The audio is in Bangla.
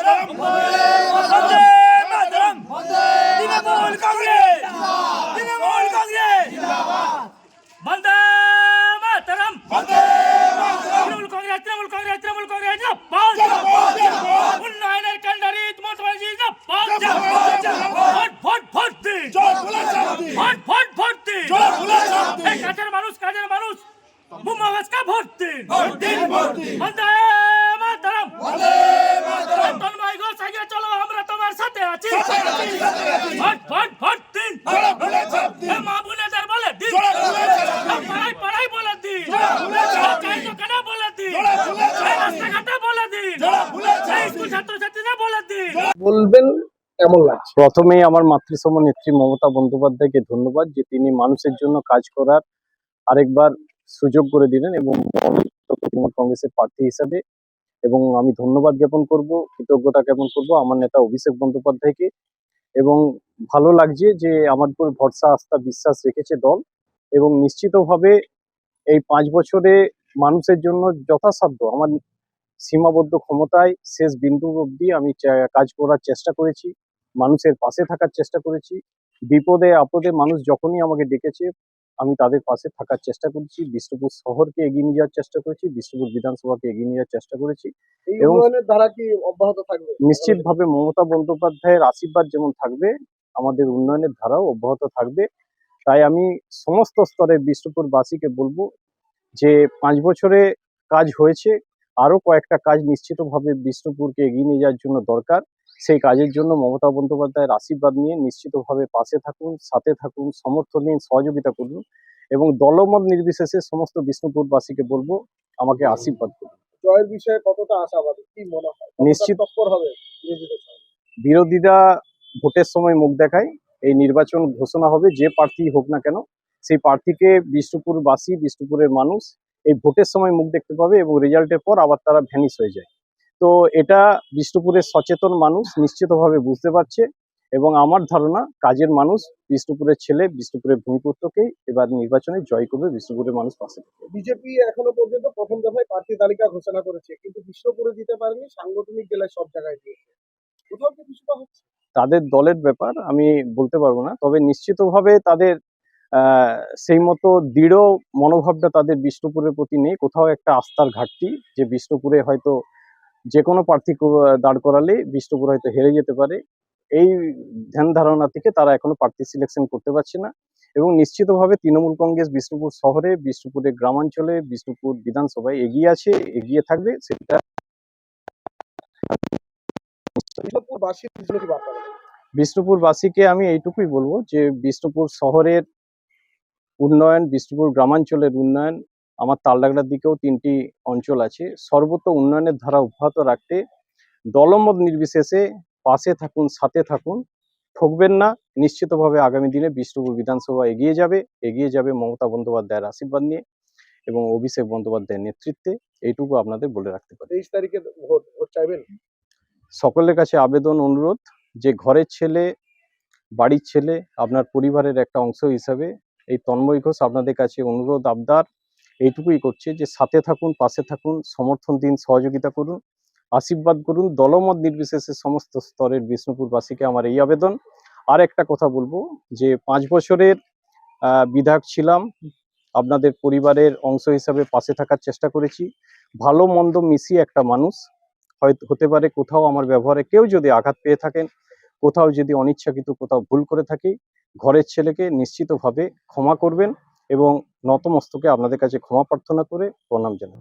মাতরম বন্দে মাতরম তৃণমূল কংগ্রেস বন্দে মাতরম তৃণমূল কংগ্রেস জিন্দাবাদ উন্নয়নের কান্ডারি মমতা জিন্দাবাদ ভোট দিন ভোট দিন এই কাজের মানুষ মুম্বাইকে ভোট দিন বন্দে মাতরম তন্ময় ঘোষ এগিয়ে চলো আমরা তোমার সাথে আছি ভোট দিন মা বোনেদের বলে দিন পাড়ায় বলে দিন দোকানে বলে দিন রাস্তাঘাটে বলে দিন স্কুল ছাত্রছাত্রীরা বলে দিন বলবেন কেমন লাগছে? প্রথমেই আমার মাতৃসম নেত্রী মমতা বন্দ্যোপাধ্যায়কে ধন্যবাদ যে তিনি মানুষের জন্য কাজ করার আরেকবার সুযোগ করে দিলেন এবং তৃণমূল কংগ্রেসের প্রার্থী হিসাবে। এবং আমি ধন্যবাদ জ্ঞাপন করব, কৃতজ্ঞতা জ্ঞাপন করব আমার নেতা অভিষেক বন্দ্যোপাধ্যায়কে। এবং ভালো লাগছে যে আমার উপর ভরসা আস্থা বিশ্বাস রেখেছে দল এবং নিশ্চিতভাবে এই 5 বছরে মানুষের জন্য যথাসাধ্য আমার সীমাবদ্ধ ক্ষমতায় শেষ বিন্দু অবধি আমি কাজ করার চেষ্টা করেছি, মানুষের পাশে থাকার চেষ্টা করেছি। বিপদে আপদে মানুষ যখনই আমাকে ডেকেছে আমি তাদের পাশে থাকার চেষ্টা করেছি। বিষ্ণুপুর শহরকে এগিয়ে নিয়ে যাওয়ার চেষ্টা করেছি, বিষ্ণুপুর বিধানসভাকে এগিয়ে নিয়ে যাওয়ার চেষ্টা করেছি। এই এবং উন্নয়নের ধারা কি অব্যাহত থাকবে? নিশ্চিতভাবে মমতা বন্দ্যোপাধ্যায়ের আশীর্বাদ যেমন থাকবে আমাদের উন্নয়নের ধারাও অব্যাহত থাকবে। তাই আমি সমস্ত স্তরের বিষ্ণুপুরবাসীকে বলবো যে 5 বছরে কাজ হয়েছে, আরো কয়েকটা কাজ নিশ্চিতভাবে বিষ্ণুপুরকে এগিয়ে নিয়ে যাওয়ার জন্য দরকার। সেই কাজের জন্য মমতা বন্দ্যোপাধ্যায়ের আশীর্বাদ নিয়ে নিশ্চিতভাবে পাশে থাকুন, সাথে থাকুন, সমর্থন দিন, সহযোগিতা করুন এবং দলমত নির্বিশেষে সমস্ত বিষ্ণুপুরবাসীকে বলবো আমাকে আশীর্বাদ করুন। জয়ের বিষয়ে কতটা আশাবাদী, কি মনে হয়? নিশ্চিত তৎপর হবে বিরোধীদের সঙ্গে? বিরোধীরা ভোটের সময় মুখ দেখায়, এই নির্বাচন ঘোষণা হবে যে প্রার্থী হোক না কেন সেই প্রার্থীকে বিষ্ণুপুরবাসী, বিষ্ণুপুরের মানুষ এই ভোটের সময় মুখ দেখতে পাবে এবং রেজাল্টের পর আবার তারা ভ্যানিশ হয়ে যায়। তো এটা বিষ্ণুপুরের সচেতন মানুষ নিশ্চিতভাবে বুঝতে পারছে এবং আমার ধারণা কাজের মানুষ, বিষ্ণুপুরের ছেলে, বিষ্ণুপুরের ভূমিপুত্রকেই এবার নির্বাচনে জয় করবে, বিষ্ণুপুরের মানুষ পাশে থাকবে। বিজেপি এখনো পর্যন্ত প্রথম দফায় প্রার্থী তালিকা ঘোষণা করেছে, কিন্তু বিষ্ণুপুরে দিতে পারেনি, সাংগঠনিক জেলায় সব জায়গায় দিয়েছে। কোথাও কি কিছুটা হচ্ছে? তাদের দলের ব্যাপার আমি বলতে পারবো না, তবে নিশ্চিতভাবে তাদের সেই মতো দৃঢ় মনোভাবটা তাদের বিষ্ণুপুরের প্রতি নেই। কোথাও একটা আস্থার ঘাটতি যে বিষ্ণুপুরে হয়তো যে কোনো প্রার্থী দাঁড় করালে বিষ্ণুপুর হয়তো হেরে যেতে পারে, এই ধ্যান ধারণা থেকে তারা এখনো প্রার্থী সিলেকশন করতে পারছে না। এবং নিশ্চিতভাবে তৃণমূল কংগ্রেস বিষ্ণুপুর শহরে, বিষ্ণুপুরের গ্রামাঞ্চলে, বিষ্ণুপুর বিধানসভায় এগিয়ে আছে, এগিয়ে থাকবে। সেটা বিষ্ণুপুরবাসীর জন্য কি বার্তা দেবেন? বিষ্ণুপুরবাসীকে আমি এইটুকুই বলবো যে বিষ্ণুপুর শহরের উন্নয়ন, বিষ্ণুপুর গ্রামাঞ্চলের উন্নয়ন, আমার তালডাগড়ার দিকেও 3টি অঞ্চল আছে, সর্বত্র উন্নয়নের ধারা অব্যাহত রাখতে দলমত নির্বিশেষে পাশে থাকুন, সাথে থাকুন, ঠকবেন না। নিশ্চিতভাবে আগামী দিনে বিষ্ণুপুর বিধানসভা এগিয়ে যাবে মমতা বন্দ্যোপাধ্যায়ের আশীর্বাদ নিয়ে এবং অভিষেক বন্দ্যোপাধ্যায়ের নেতৃত্বে। এইটুকু আপনাদের বলে রাখতে পারি। 23 তারিখে ভোট চাইবেন? সকলের কাছে আবেদন, অনুরোধ যে ঘরের ছেলে, বাড়ির ছেলে, আপনার পরিবারের একটা অংশ হিসাবে এই তন্ময় ঘোষ আপনাদের কাছে অনুরোধ আবদার এইটুকুই করছে যে সাথে থাকুন, পাশে থাকুন, সমর্থন দিন, সহযোগিতা করুন, আশীর্বাদ করুন। দলমত নির্বিশেষে সমস্ত স্তরের বিষ্ণুপুরবাসীকে আমার এই আবেদন। আর একটা কথা বলবো যে 5 বছরের বিধায়ক ছিলাম, আপনাদের পরিবারের অংশ হিসাবে পাশে থাকার চেষ্টা করেছি। ভালো মন্দ মিশিয়ে একটা মানুষ, হয়তো হতে পারে কোথাও আমার ব্যবহারে কেউ যদি আঘাত পেয়ে থাকেন, কোথাও যদি অনিচ্ছাকৃত কোথাও ভুল করে থাকি, ঘরের ছেলেকে নিশ্চিতভাবে ক্ষমা করবেন এবং নতমস্তকে আপনাদের কাছে ক্ষমা প্রার্থনা করে প্রণাম জানাই।